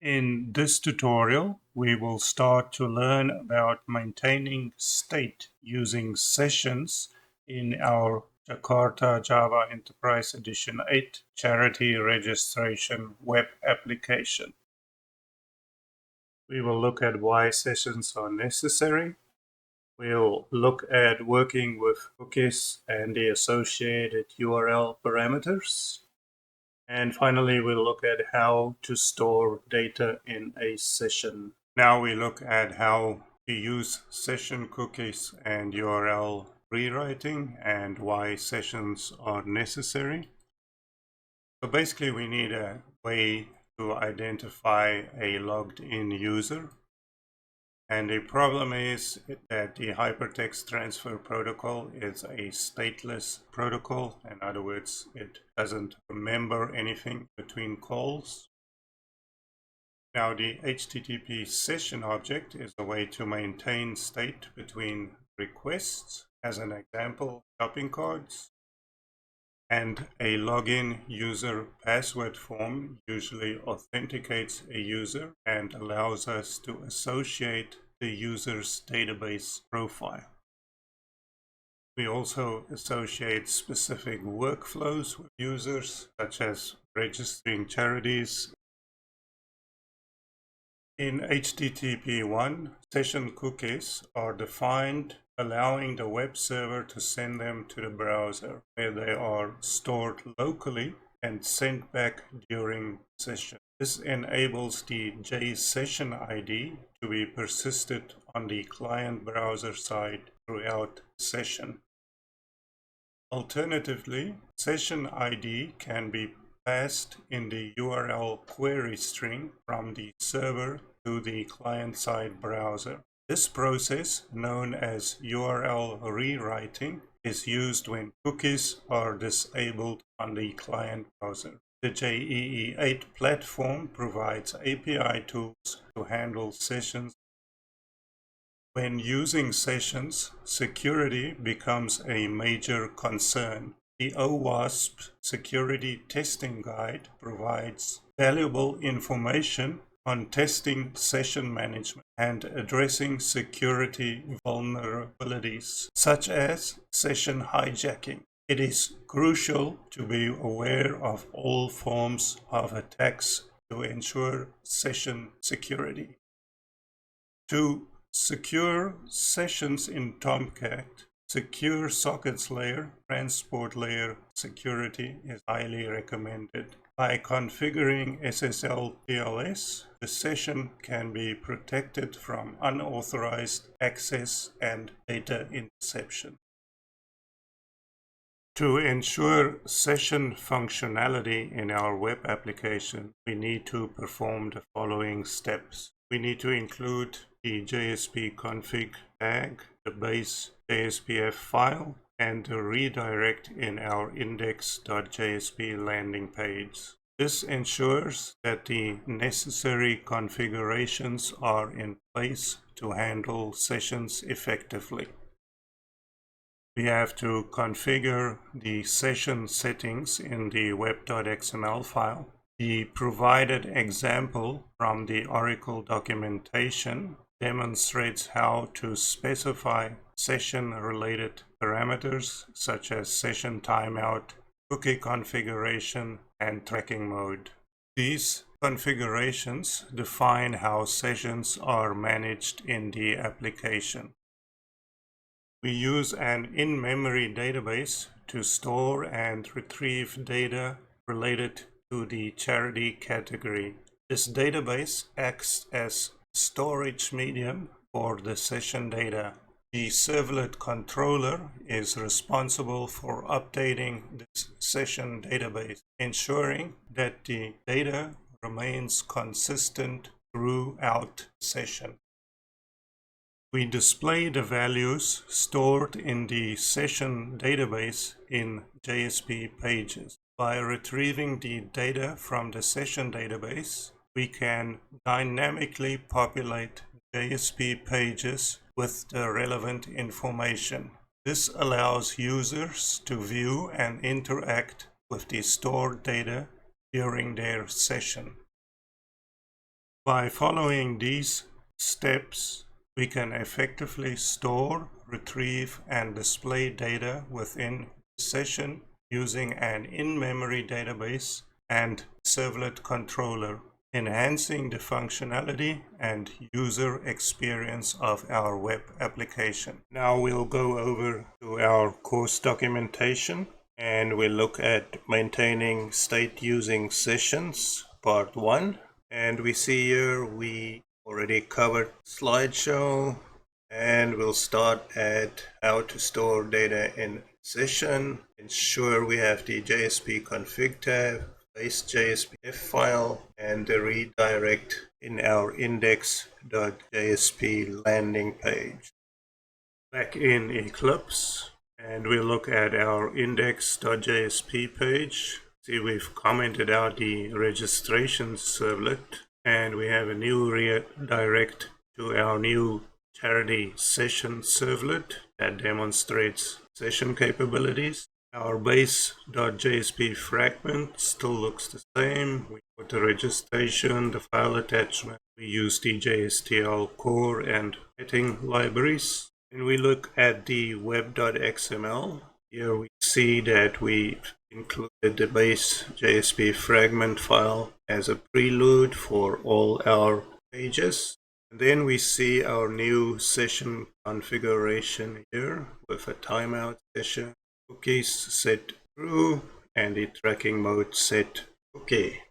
In this tutorial, we will start to learn about maintaining state using sessions in our Jakarta Java Enterprise Edition 8 charity registration web application. We will look at why sessions are necessary. We'll look at working with cookies and the associated URL parameters. And finally, we'll look at how to store data in a session. Now we look at how to use session cookies and URL rewriting and why sessions are necessary. So basically we need a way to identify a logged in user. And the problem is that the Hypertext Transfer Protocol is a stateless protocol. In other words, it doesn't remember anything between calls. Now, the HTTP session object is a way to maintain state between requests, as an example, shopping carts. And a login user password form usually authenticates a user and allows us to associate the user's database profile. We also associate specific workflows with users, such as registering charities. In HTTP1, session cookies are defined, allowing the web server to send them to the browser, where they are stored locally and sent back during session. This enables the JSession ID to be persisted on the client browser side throughout session. Alternatively, session ID can be passed in the URL query string from the server to the client-side browser. This process, known as URL rewriting, is used when cookies are disabled on the client browser. The JEE8 platform provides API tools to handle sessions. When using sessions, security becomes a major concern. The OWASP Security Testing Guide provides valuable information on testing session management and addressing security vulnerabilities, such as session hijacking. It is crucial to be aware of all forms of attacks to ensure session security. To secure sessions in Tomcat, secure sockets layer, transport layer security is highly recommended. By configuring SSL TLS, the session can be protected from unauthorized access and data interception. To ensure session functionality in our web application, we need to perform the following steps. We need to include the JSP config tag, the base JSPF file, and the redirect in our index.jsp landing page. This ensures that the necessary configurations are in place to handle sessions effectively. We have to configure the session settings in the web.xml file. The provided example from the Oracle documentation demonstrates how to specify session-related parameters such as session timeout, cookie configuration, and tracking mode. These configurations define how sessions are managed in the application. We use an in-memory database to store and retrieve data related to the charity category. This database acts as storage medium for the session data. The servlet controller is responsible for updating this session database, ensuring that the data remains consistent throughout session. We display the values stored in the session database in JSP pages. By retrieving the data from the session database, we can dynamically populate JSP pages with the relevant information. This allows users to view and interact with the stored data during their session. By following these steps, we can effectively store, retrieve, and display data within the session using an in-memory database and servlet controller, enhancing the functionality and user experience of our web application. Now we'll go over to our course documentation and we'll look at maintaining state using sessions, part 1. And we see here we already covered slideshow, and we'll start at how to store data in session. Ensure we have the JSP config tab, base JSP file, and the redirect in our index.jsp landing page. Back in Eclipse, and we'll look at our index.jsp page. See, we've commented out the registration servlet, and we have a new redirect to our new charity session servlet that demonstrates session capabilities. Our base.jsp fragment still looks the same. We put the registration, the file attachment. We use the JSTL core and heading libraries. And we look at the web.xml. Here we see that we included the base JSP fragment file as a prelude for all our pages. And then we see our new session configuration here with a timeout session, cookies set true, and the tracking mode set okay.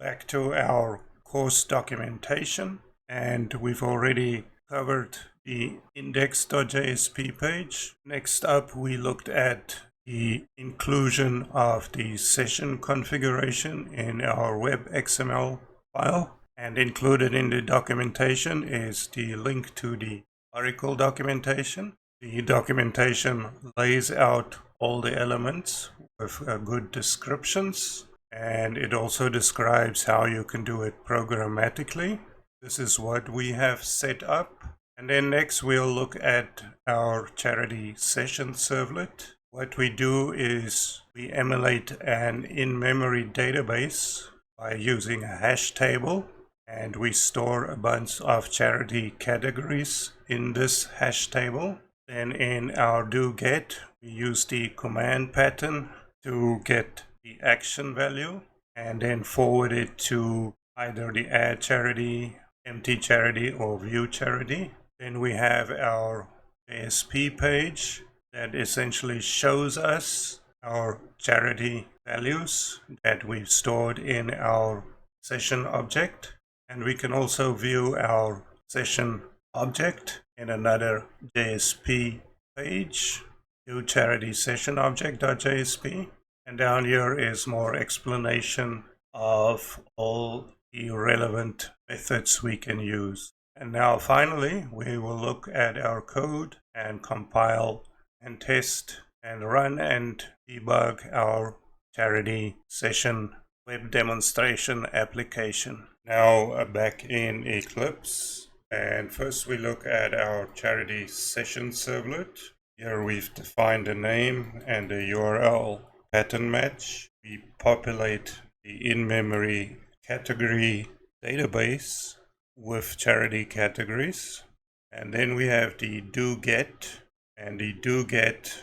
Back to our course documentation, and we've already covered the index.jsp page. Next up, we looked at the inclusion of the session configuration in our web XML file, and included in the documentation is the link to the Oracle documentation. The documentation lays out all the elements with good descriptions, and it also describes how you can do it programmatically. This is what we have set up. And then next we'll look at our charity session servlet. What we do is we emulate an in-memory database by using a hash table, and we store a bunch of charity categories in this hash table. Then in our do-get, we use the command pattern to get the action value and then forward it to either the add charity, empty charity, or view charity. Then we have our JSP page that essentially shows us our charity values that we've stored in our session object. And we can also view our session object in another JSP page, do charity session object.jsp. And down here is more explanation of all the relevant methods we can use. And now finally, we will look at our code and compile and test and run and debug our charity session web demonstration application. Now back in Eclipse, and first we look at our charity session servlet. Here we've defined a name and a URL pattern match. We populate the in-memory category database with charity categories, and then we have the do-get, and the do-get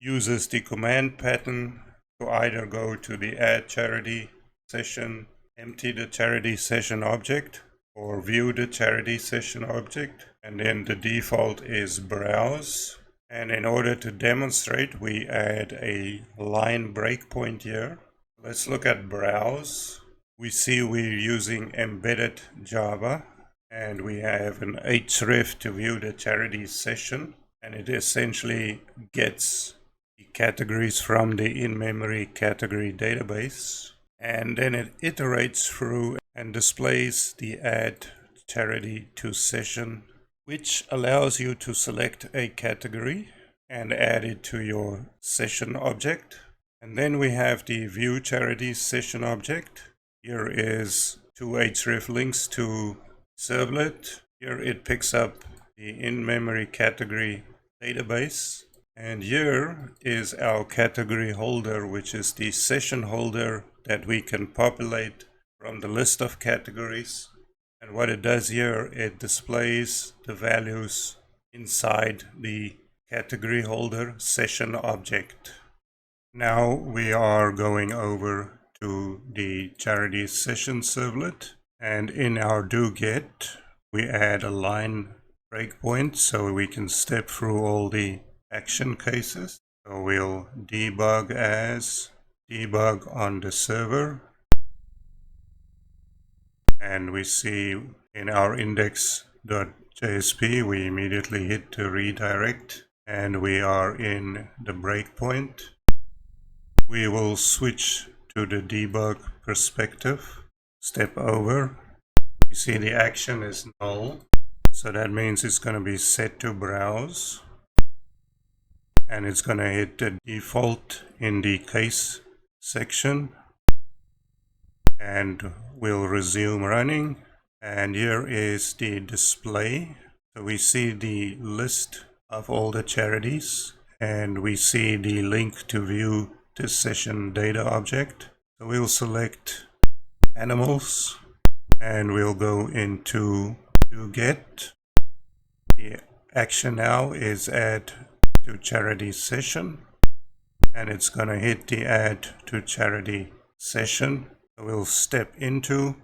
uses the command pattern to either go to the add charity session, empty the charity session object, or view the charity session object, and then the default is browse. And in order to demonstrate, we add a line breakpoint here. Let's look at browse. We see we're using embedded Java, and we have an href to view the charity session, and it essentially gets the categories from the in-memory category database, and then it iterates through and displays the add charity to session, which allows you to select a category and add it to your session object. And then we have the view charity session object. Here is two href links to servlet. Here it picks up the in-memory category database. And here is our category holder, which is the session holder that we can populate from the list of categories. And what it does here, it displays the values inside the category holder session object. Now we are going over to the charity session servlet, and in our do-get we add a line breakpoint so we can step through all the action cases. So we'll debug as debug on the server, and we see in our index.jsp we immediately hit the redirect and we are in the breakpoint. We will switch to the debug perspective, step over. You see the action is null, so that means it's going to be set to browse, and it's going to hit the default in the case section, and we'll resume running. And here is the display. So we see the list of all the charities, and we see the link to view this session data object. So we'll select animals and we'll go into do-get. The action now is add to charity session, and it's going to hit the add to charity session. So we'll step into.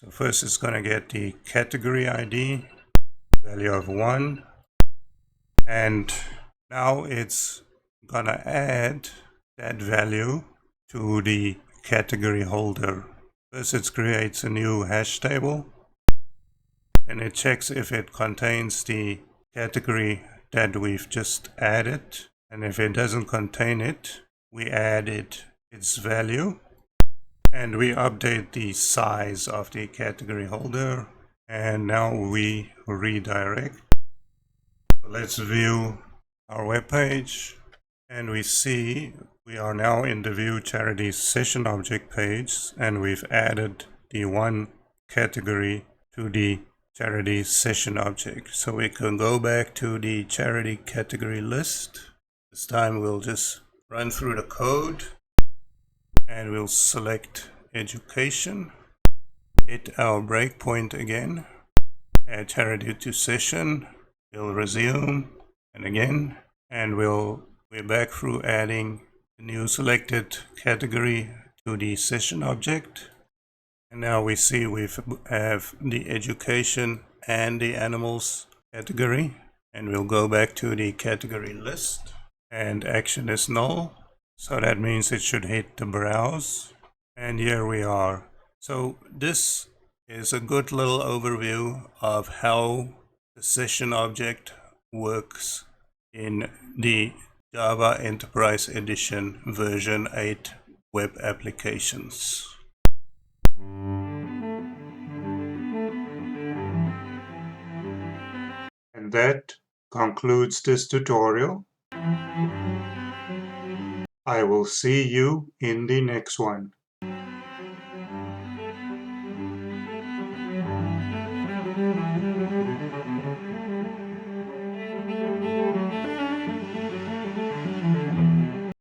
So first it's going to get the category ID, value of 1, and now it's going to add that value to the category holder. First it creates a new hash table, and it checks if it contains the category that we've just added, and if it doesn't contain it, we add its value, and we update the size of the category holder, and now we redirect. Let's view our web page, and we see we are now in the view charity session object page, and we've added the one category to the charity session object. So we can go back to the charity category list. This time we'll just run through the code, and we'll select education, hit our breakpoint again, add charity to session, we'll resume, and again, and we're back through adding the new selected category to the session object. And now we see we have the education and the animals category, and we'll go back to the category list, and action is null, so that means it should hit the browse, and here we are. So this is a good little overview of how the session object works in the Java Enterprise Edition version 8 web applications. And that concludes this tutorial. I will see you in the next one.